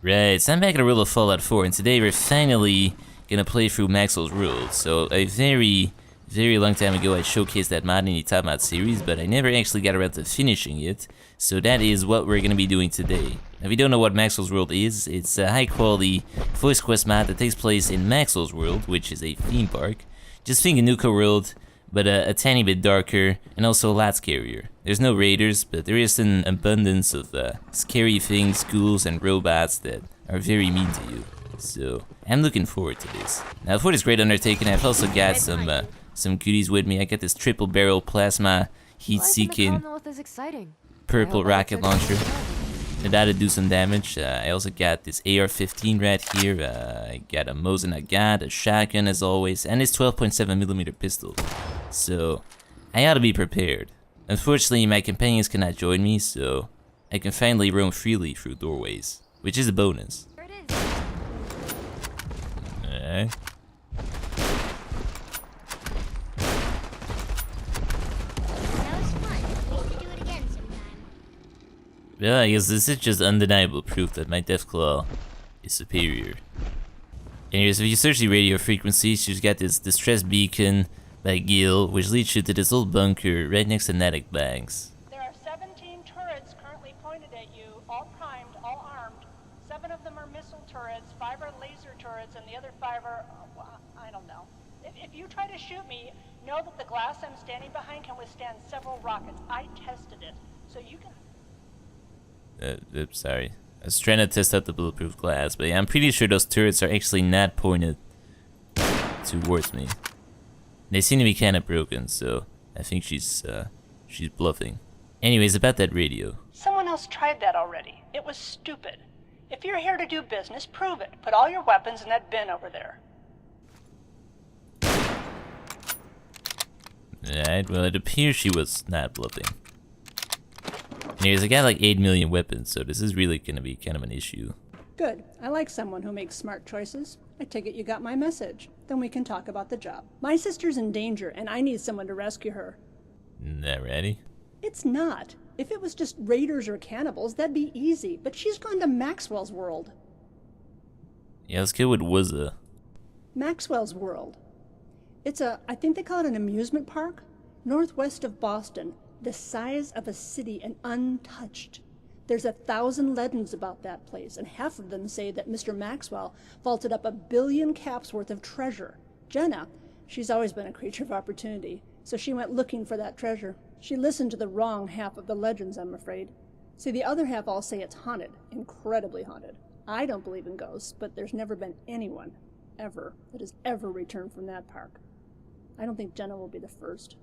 Right, so I'm back at a world of Fallout 4, and today we're finally gonna play through Maxwell's world. So a very long time ago I showcased that mod in the Top Mod series, but I never actually got around to finishing it. So that is what we're gonna be doing today. Now, if you don't know what Maxwell's world is, it's a high quality voice quest mod that takes place in Maxwell's world, which is a theme park. Just think a Nuka world, but a tiny bit darker, and also a lot scarier. There's no raiders, but there is an abundance of scary things, ghouls, and robots that are very mean to you. So, I'm looking forward to this. Now, for this great undertaking, I've also got some goodies with me. I got this triple barrel plasma heat-seeking purple rocket launcher. And that'll do some damage. I also got this AR-15 right here. I got a Mosin Nagant, a shotgun as always, and this 12.7mm pistol. So, I ought to be prepared. Unfortunately, my companions cannot join me, so I can finally roam freely through doorways, which is a bonus. Alright. Well, I guess this is just undeniable proof that my Deathclaw is superior. Anyways, if you search the radio frequency, she's got this distress beacon by Gil, which leads you to this old bunker right next to Natick Banks. There are 17 turrets currently pointed at you, all primed, all armed. 7 of them are missile turrets, 5 are laser turrets, and the other 5 are, I don't know. If you try to shoot me, know that the glass I'm standing behind can withstand several rockets. I tested it, so you can... Sorry. I was trying to test out the bulletproof glass, but yeah, I'm pretty sure those turrets are actually not pointed towards me. They seem to be kind of broken, so I think she's bluffing. Anyways, about that radio. Someone else tried that already. It was stupid. If you're here to do business, prove it. Put all your weapons in that bin over there. Alright, well, it appears she was not bluffing. Anyways, I got like 8 million weapons, so this is really gonna be kind of an issue. Good. I like someone who makes smart choices. I take it you got my message. Then we can talk about the job. My sister's in danger, and I need someone to rescue her. Not ready? It's not. If it was just raiders or cannibals, that'd be easy. But she's gone to Maxwell's world. Yeah, let's go with Wuzza. Maxwell's world. It's I think they call it an amusement park, northwest of Boston, the size of a city and untouched. There's 1,000 legends about that place, and half of them say that Mr. Maxwell vaulted up 1 billion caps worth of treasure. Jenna, she's always been a creature of opportunity, so she went looking for that treasure. She listened to the wrong half of the legends, I'm afraid. See, the other half all say it's haunted, incredibly haunted. I don't believe in ghosts, but there's never been anyone, ever, that has ever returned from that park. I don't think Jenna will be the first.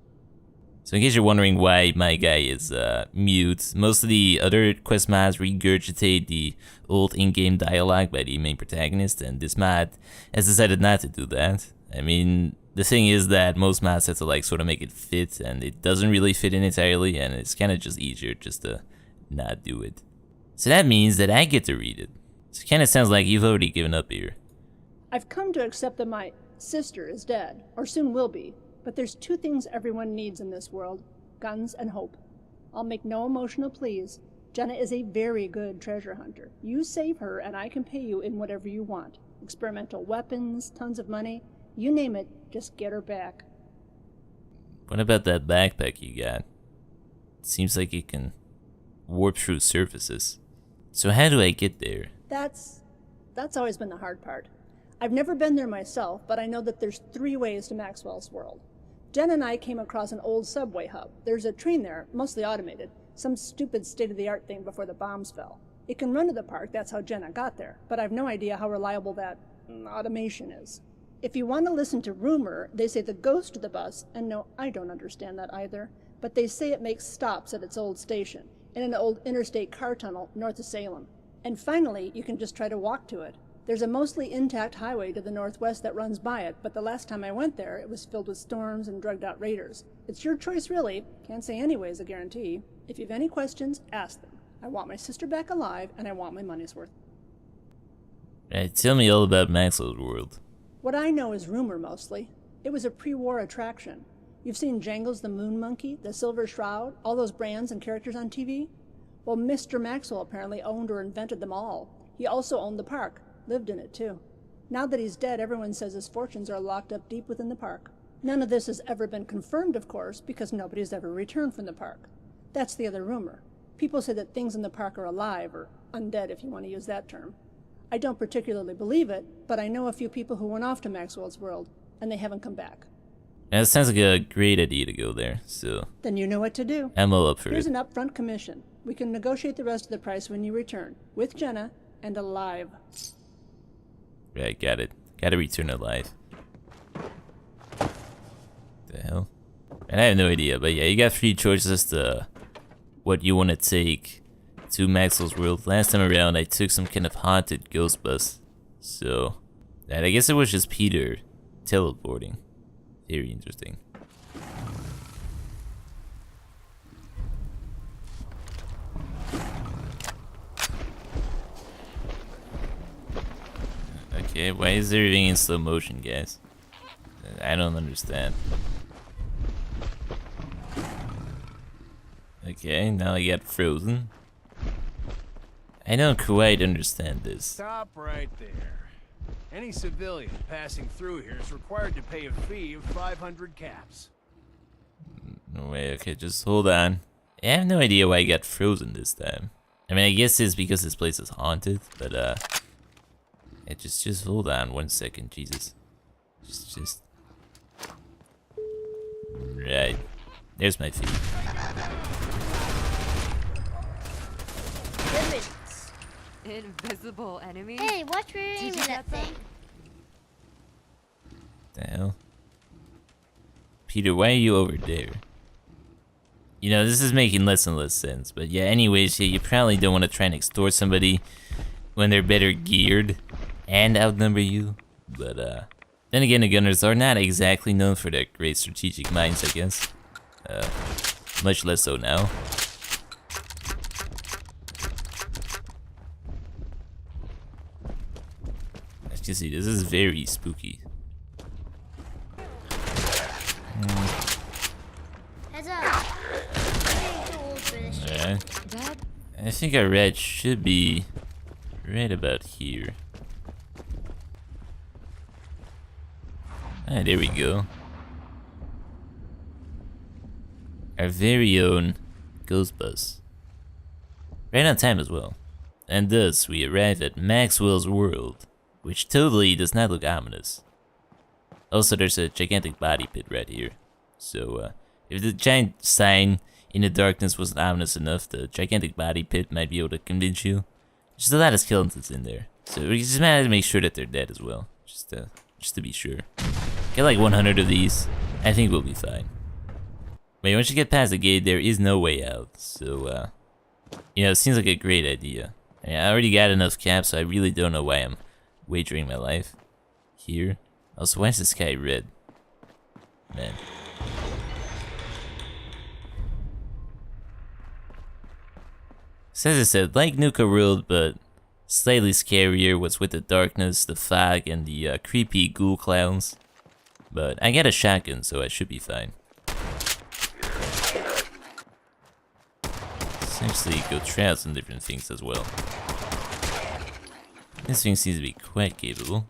So in case you're wondering why my guy is mute, most of the other quest mods regurgitate the old in-game dialogue by the main protagonist, and this mod has decided not to do that. I mean, the thing is that most mods have to like sort of make it fit, and it doesn't really fit in entirely, and it's kind of just easier just to not do it. So that means that I get to read it. So it kind of sounds like you've already given up here. I've come to accept that my sister is dead, or soon will be. But there's 2 things everyone needs in this world, guns and hope. I'll make no emotional pleas. Jenna is a very good treasure hunter. You save her and I can pay you in whatever you want. Experimental weapons, tons of money, you name it, just get her back. What about that backpack you got? It seems like it can warp through surfaces. So how do I get there? That's always been the hard part. I've never been there myself, but I know that there's 3 ways to Maxwell's world. Jen and I came across an old subway hub. There's a train there, mostly automated, some stupid state-of-the-art thing before the bombs fell. It can run to the park, that's how Jenna got there, but I've no idea how reliable that automation is. If you want to listen to rumor, they say the ghost of the bus, and no, I don't understand that either, but they say it makes stops at its old station, in an old interstate car tunnel north of Salem. And finally, you can just try to walk to it. There's a mostly intact highway to the northwest that runs by it, but the last time I went there, it was filled with storms and drugged-out raiders. It's your choice, really. Can't say anyways, a guarantee. If you've any questions, ask them. I want my sister back alive, and I want my money's worth. Right, tell me all about Maxwell's world. What I know is rumor, mostly. It was a pre-war attraction. You've seen Jangles the Moon Monkey, the Silver Shroud, all those brands and characters on TV? Well, Mr. Maxwell apparently owned or invented them all. He also owned the park, lived in it too. Now that he's dead, everyone says his fortunes are locked up deep within the park. None of this has ever been confirmed, of course, because nobody's ever returned from the park. That's the other rumor. People say that things in the park are alive, or undead if you want to use that term. I don't particularly believe it, but I know a few people who went off to Maxwell's world, and they haven't come back. Now, it sounds like a great idea to go there, so Then you know what to do. I'm all up for Here's it. an upfront commission. We can negotiate the rest of the price when you return, with Jenna, and alive. Right, got it. Gotta return alive. The hell? And I have no idea, but yeah, you got 3 choices as to what you want to take to Maxwell's world. Last time around, I took some kind of haunted ghost bus. So, and I guess it was just Peter teleporting. Very interesting. Okay, why is everything in slow motion, guys? I don't understand. Okay, now I got frozen. I don't quite understand this. Stop right there. Any civilian passing through here is required to pay a fee of 500 caps. No way, okay, just hold on. I have no idea why I got frozen this time. I mean, I guess it's because this place is haunted, but just hold on 1 second, Jesus. Just. Right. There's my feet. Invisible enemy? Hey, watch where you're Did aiming you that get that? thing. The hell? Peter, why are you over there? You know, this is making less and less sense, but yeah, anyways, yeah, you probably don't want to try and extort somebody when they're better geared and outnumber you, but then again, the gunners are not exactly known for their great strategic minds, I guess. Much less so now. As you see, this is very spooky. Heads up. I'm getting too old for this shit. Alright. That I think our red should be right about here. Ah, there we go. Our very own ghost bus. Right on time as well. And thus we arrive at Maxwell's world, which totally does not look ominous. Also, there's a gigantic body pit right here. So, if the giant sign in the darkness wasn't ominous enough, the gigantic body pit might be able to convince you. There's a lot of skeletons in there, so we just might have to make sure that they're dead as well, just to be sure. Get like 100 of these, I think we'll be fine. But once you get past the gate, there is no way out, so, you know, it seems like a great idea. I mean, I already got enough caps, so I really don't know why I'm wagering my life here. Also, why is the sky red? Man. So as I said, like Nuka World, but slightly scarier. What's with the darkness, the fog, and the creepy ghoul clowns. But I got a shotgun, so I should be fine. Let's actually go try out some different things as well. This thing seems to be quite capable.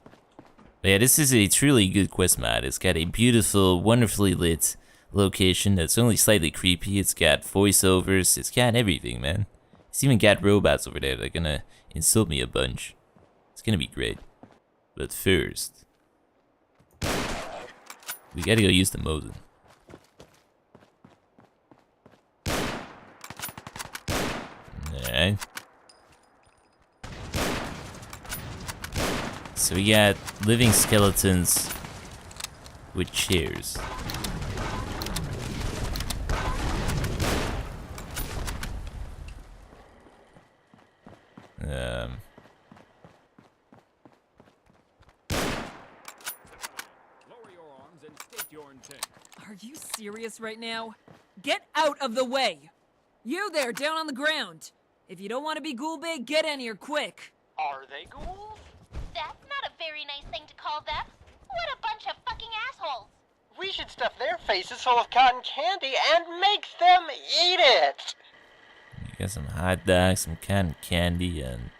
But yeah, this is a truly good quest mod. It's got a beautiful, wonderfully lit location that's only slightly creepy. It's got voiceovers. It's got everything, man. It's even got robots over there that are gonna insult me a bunch. It's gonna be great. But first, we gotta go use the Mosin. Alright. So we got living skeletons with chairs. Lower your arms and state your intent. Are you serious right now? Get out of the way! You there, down on the ground! If you don't want to be ghoul bait, get in here quick! Are they ghouls? That's not a very nice thing to call them. What a bunch of fucking assholes. We should stuff their faces full of cotton candy and make them eat it! We got some hot dogs, some cotton candy, and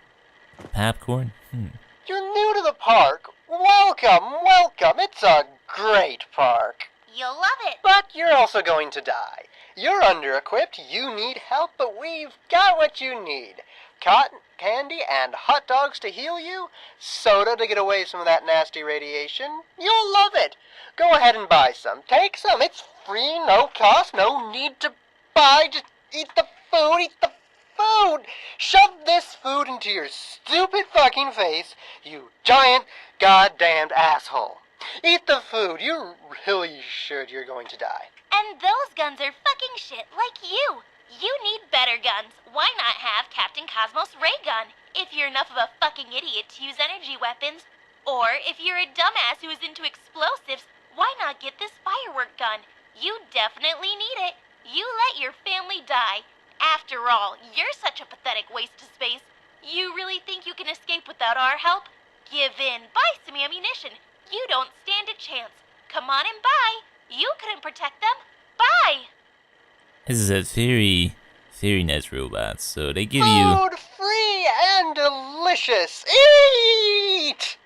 Popcorn? You're new to the park. Welcome, welcome. It's a great park. You'll love it. But you're also going to die. You're under-equipped, you need help, but we've got what you need. Cotton candy and hot dogs to heal you, soda to get away some of that nasty radiation. You'll love it. Go ahead and buy some. Take some. It's free, no cost, no need to buy. Just eat the food, eat the food. Shove this food into your stupid fucking face, you giant goddamned asshole. Eat the food. You really should. You're going to die. And those guns are fucking shit, like you. You need better guns. Why not have Captain Cosmos' ray gun? If you're enough of a fucking idiot to use energy weapons, or if you're a dumbass who is into explosives, why not get this firework gun? You definitely need it. You let your family die. After all, you're such a pathetic waste of space. You really think you can escape without our help? Give in. Buy some ammunition. You don't stand a chance. Come on and buy. You couldn't protect them. Buy. This is a very, very nice robot. So they give you... Food free and delicious. Eat!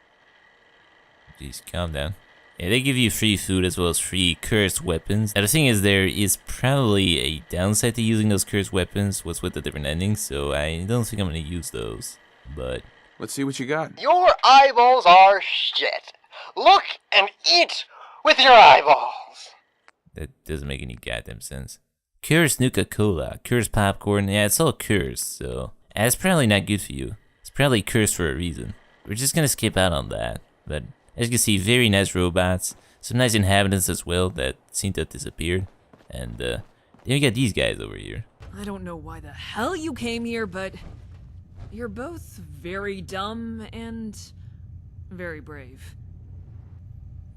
Please calm down. Yeah, they give you free food as well as free cursed weapons. Now the thing is, there is probably a downside to using those cursed weapons. What's with the different endings? So I don't think I'm gonna use those. But Let's see what you got. Your eyeballs are shit. Look and eat with your eyeballs. that doesn't make any goddamn sense. Cursed Nuka-Cola, cursed popcorn, yeah, it's all cursed, so... It's probably not good for you. It's probably cursed for a reason. We're just gonna skip out on that, but as you can see, very nice robots, some nice inhabitants as well that seem to have disappeared, and then we got these guys over here. I don't know why the hell you came here, but you're both very dumb and very brave.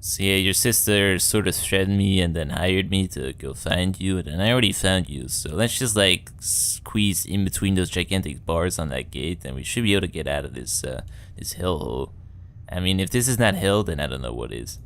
So yeah, your sister sort of threatened me and then hired me to go find you, and then I already found you, so let's just like squeeze in between those gigantic bars on that gate and we should be able to get out of this this hellhole. I mean, if this is not hell, then I don't know what is.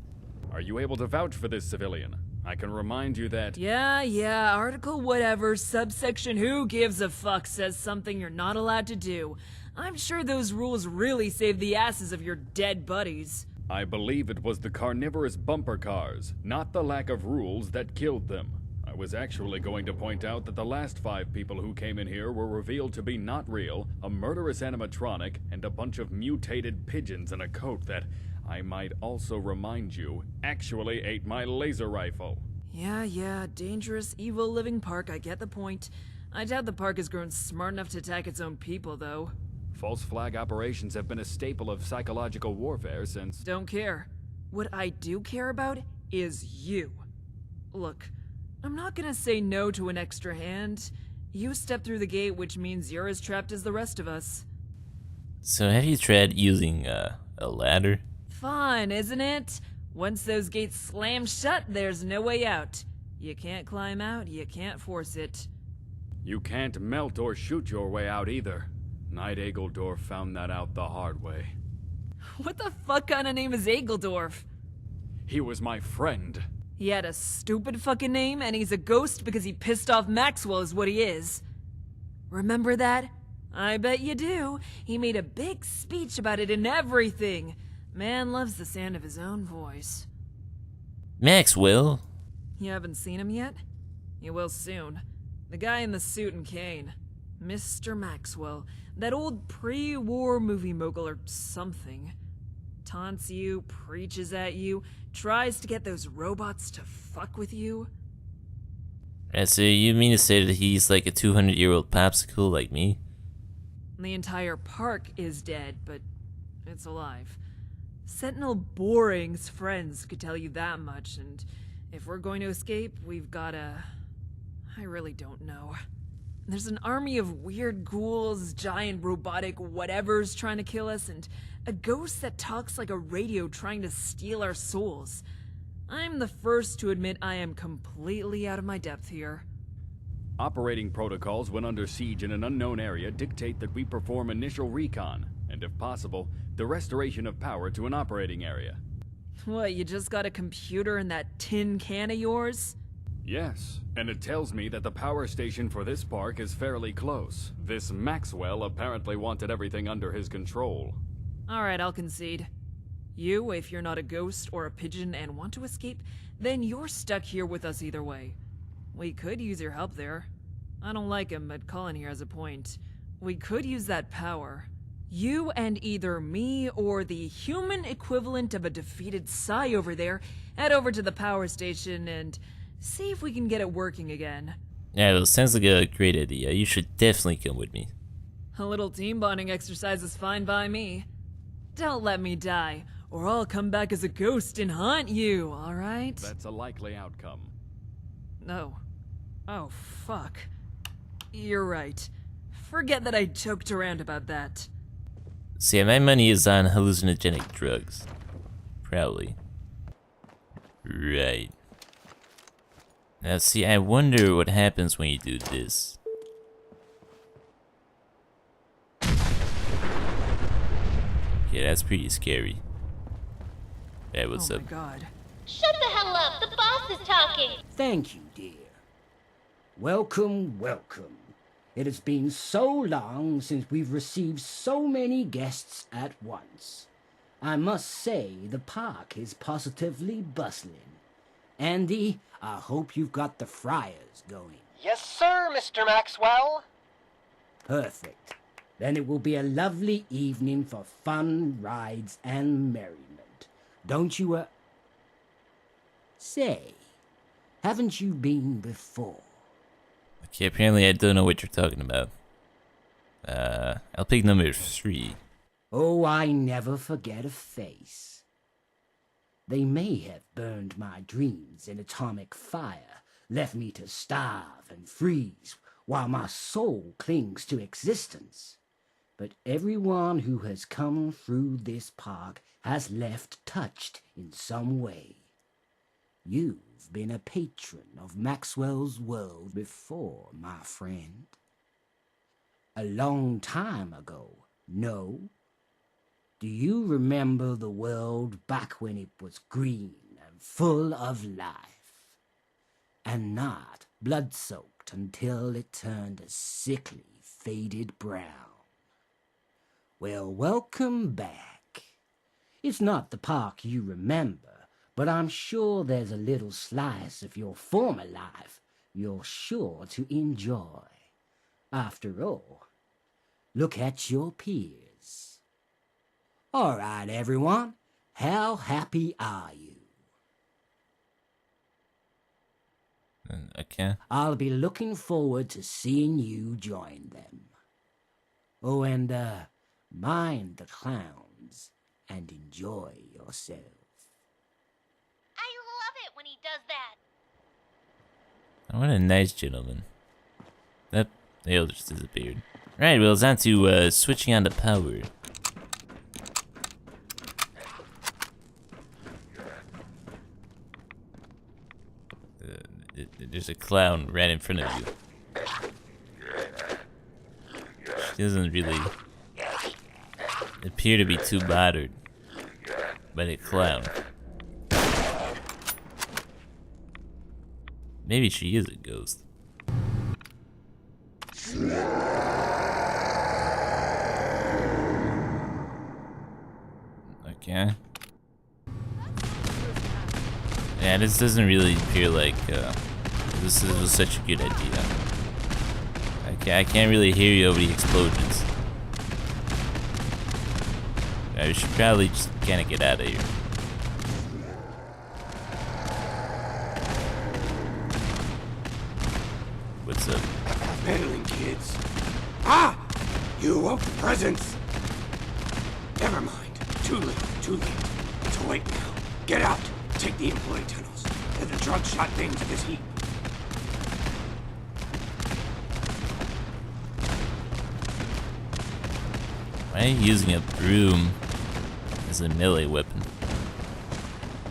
Are you able to vouch for this civilian? I can remind you that... Yeah, article whatever, subsection who gives a fuck says something you're not allowed to do. I'm sure those rules really save the asses of your dead buddies. I believe it was the carnivorous bumper cars, not the lack of rules, that killed them. I was actually going to point out that the last 5 people who came in here were revealed to be not real, a murderous animatronic, and a bunch of mutated pigeons in a coat that, I might also remind you, actually ate my laser rifle. Yeah, dangerous, evil living park, I get the point. I doubt the park has grown smart enough to attack its own people, though. False flag operations have been a staple of psychological warfare since... Don't care. What I do care about is you. Look, I'm not gonna say no to an extra hand. You step through the gate, which means you're as trapped as the rest of us. So have you tried using a ladder? Fun, isn't it? Once those gates slam shut, there's no way out. You can't climb out, you can't force it. You can't melt or shoot your way out either. Knight Egeldorf found that out the hard way. What the fuck kind of name is Egeldorf? He was my friend. He had a stupid fucking name, and he's a ghost because he pissed off Maxwell is what he is. Remember that? I bet you do. He made a big speech about it and everything. Man loves the sound of his own voice. Maxwell? You haven't seen him yet? You will soon. The guy in the suit and cane. Mr. Maxwell. That old pre-war movie mogul or something. Taunts you, preaches at you, tries to get those robots to fuck with you. Right, so you mean to say that he's like a 200-year-old popsicle like me? The entire park is dead, but it's alive. Sentinel Boring's friends could tell you that much, and if we're going to escape, we've gotta... I really don't know. There's an army of weird ghouls, giant robotic whatevers trying to kill us, and a ghost that talks like a radio trying to steal our souls. I'm the first to admit I am completely out of my depth here. Operating protocols when under siege in an unknown area dictate that we perform initial recon, and if possible, the restoration of power to an operating area. What, you just got a computer in that tin can of yours? Yes, and it tells me that the power station for this park is fairly close. This Maxwell apparently wanted everything under his control. Alright, I'll concede. You, if you're not a ghost or a pigeon and want to escape, then you're stuck here with us either way. We could use your help there. I don't like him, but Colin here has a point. We could use that power. You and either me or the human equivalent of a defeated Psy over there head over to the power station and see if we can get it working again. Yeah, well, sounds like a great idea. You should definitely come with me. A little team bonding exercise is fine by me. Don't let me die, or I'll come back as a ghost and haunt you, alright? That's a likely outcome. No. Oh, fuck. You're right. Forget that I joked around about that. See, my money is on hallucinogenic drugs. Probably. Right. Now, see, I wonder what happens when you do this. Yeah, that's pretty scary. Hey, what's oh up? my god. Shut the hell up! The boss is talking! Thank you, dear. Welcome, welcome. It has been so long since we've received so many guests at once. I must say the park is positively bustling. Andy, I hope you've got the fryers going. Yes, sir, Mr. Maxwell. Perfect. Then it will be a lovely evening for fun, rides, and merriment. Don't you, Say, haven't you been before? Okay, apparently I don't know what you're talking about. I'll pick number 3. Oh, I never forget a face. They may have burned my dreams in atomic fire, left me to starve and freeze while my soul clings to existence. But everyone who has come through this park has left touched in some way. You've been a patron of Maxwell's world before, my friend. A long time ago, no? Do you remember the world back when it was green and full of life? And not blood-soaked until it turned a sickly, faded brown? Well, welcome back. It's not the park you remember, but I'm sure there's a little slice of your former life you're sure to enjoy. After all, look at your peers. All right, everyone, how happy are you? Okay. I'll be looking forward to seeing you join them. Oh, and, mind the clowns and enjoy yourself. I love it when he does that. Oh, what a nice gentleman. That they all just disappeared. Right, well, it's on to switching on the power. There's a clown right in front of you. She doesn't really appear to be too bothered by the clown. Maybe she is a ghost. Okay. Yeah, this doesn't really appear like this was such a good idea. Okay, I can't really hear you over the explosions. I should probably just kind of get out of here. What's up? Meddling kids. Ah! You want the presents? Never mind. Too late. Too late. It's late now. Get out. Take the employee tunnels. Let the drug shot thing to this heap. Why are you using a broom as a melee weapon?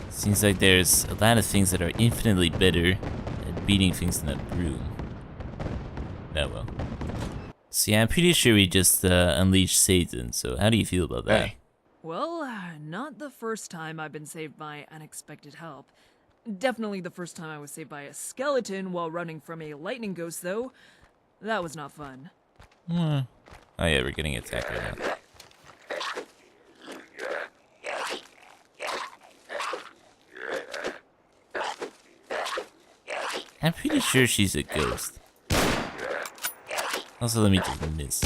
Seems like there's a lot of things that are infinitely better at beating things than a broom. Oh well. See, I'm pretty sure we just unleashed Satan, so how do you feel about that? Hey. Well, not the first time I've been saved by unexpected help. Definitely the first time I was saved by a skeleton while running from a lightning ghost, though. That was not fun. Oh yeah, we're getting attacked right now. I'm pretty sure she's a ghost. Also, let me just miss.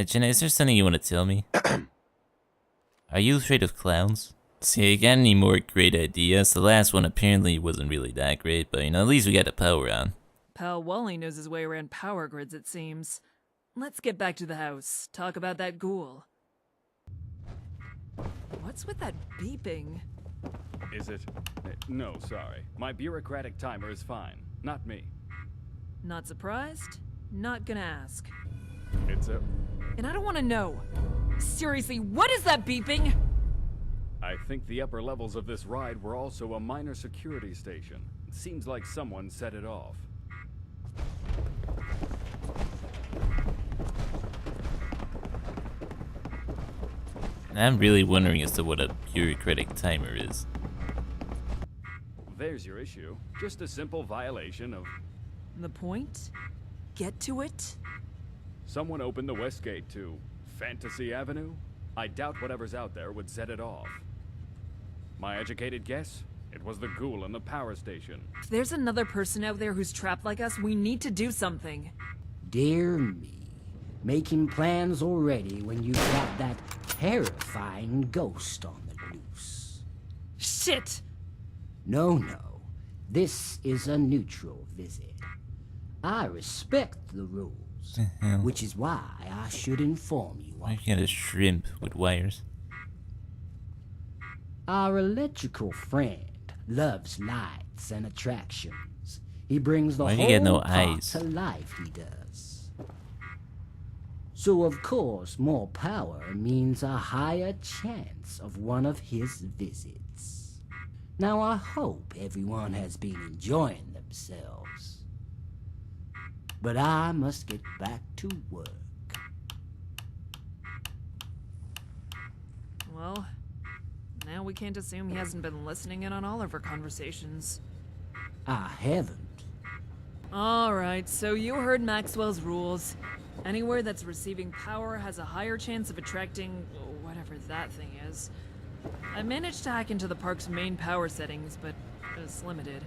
Jenna, is there something you want to tell me? Are you afraid of clowns? See, I got any more great ideas? The last one apparently wasn't really that great, but at least we got the power on. Pal Wally knows his way around power grids, it seems. Let's get back to the house. Talk about that ghoul. What's with that beeping? Is it? No, sorry. My bureaucratic timer is fine. Not me. Not surprised? Not gonna ask. It's a... And I don't want to know. Seriously, what is that beeping? I think the upper levels of this ride were also a minor security station. It seems like someone set it off. I'm really wondering as to what a bureaucratic timer is. There's your issue. Just a simple violation of... The point? Get to it? Someone opened the west gate to Fantasy Avenue? I doubt whatever's out there would set it off. My educated guess? It was the ghoul in the power station. If there's another person out there who's trapped like us, we need to do something. Dear me. Making plans already when you got that terrifying ghost on the loose. Shit! No. This is a neutral visit. I respect the rules, which is why I should inform you Why you got a shrimp with wires? Our electrical friend loves lights and attractions. He brings the Why whole you got no park eyes? to life, he does. So of course, more power means a higher chance of one of his visits. Now I hope everyone has been enjoying themselves. But I must get back to work. Well, now we can't assume he hasn't been listening in on all of our conversations. I haven't. Alright, so you heard Maxwell's rules. Anywhere that's receiving power has a higher chance of attracting whatever that thing is. I managed to hack into the park's main power settings, but it's limited.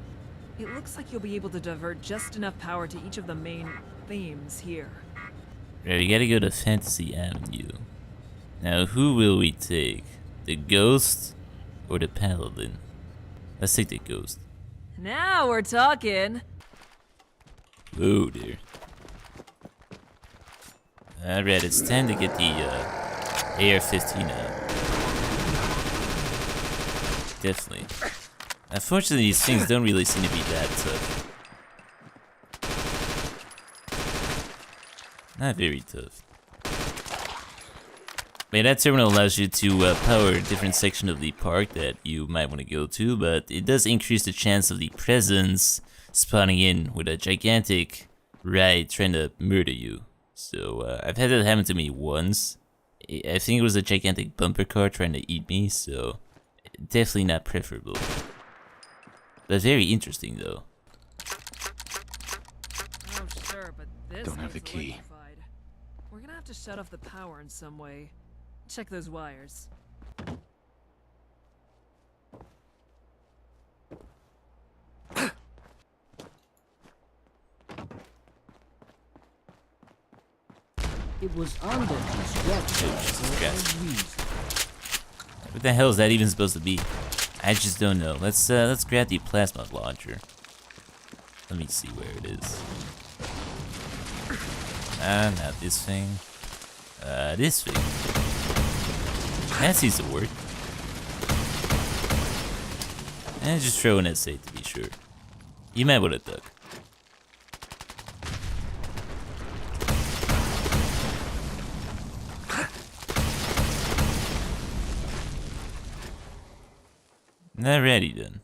It looks like you'll be able to divert just enough power to each of the main themes here. Right, we gotta go to Fantasy Avenue. Now, who will we take? The ghost or the paladin? Let's take the ghost. Now we're talking! Whoa there. Alright, it's time to get the AR-15 out. Definitely. Unfortunately, these things don't really seem to be that tough. Not very tough. But that terminal allows you to power a different section of the park that you might want to go to, but it does increase the chance of the presence spawning in with a gigantic ride trying to murder you. So I've had that happen to me once. I think it was a gigantic bumper car trying to eat me, so definitely not preferable. But very interesting though. Oh sure, but this Don't have the thing's key. electrified. We're gonna have to shut off the power in some way. Check those wires. It was under construction for Okay. a reason. What the hell is that even supposed to be? I just don't know. Let's grab the plasma launcher. Let me see where it is. Not this thing. This thing. That seems to work. And just throw an SA to be sure. You might want to duck. Alrighty then.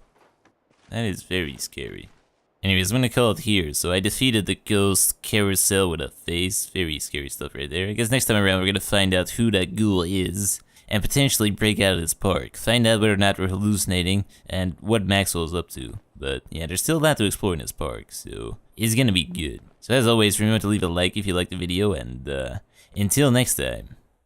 That is very scary. Anyways, I'm gonna call it here. So I defeated the ghost carousel with a face. Very scary stuff right there. I guess next time around we're gonna find out who that ghoul is and potentially break out of this park, find out whether or not we're hallucinating, and what Maxwell's up to. But yeah, there's still a lot to explore in this park, so it's gonna be good. So as always, remember to leave a like if you liked the video, and until next time.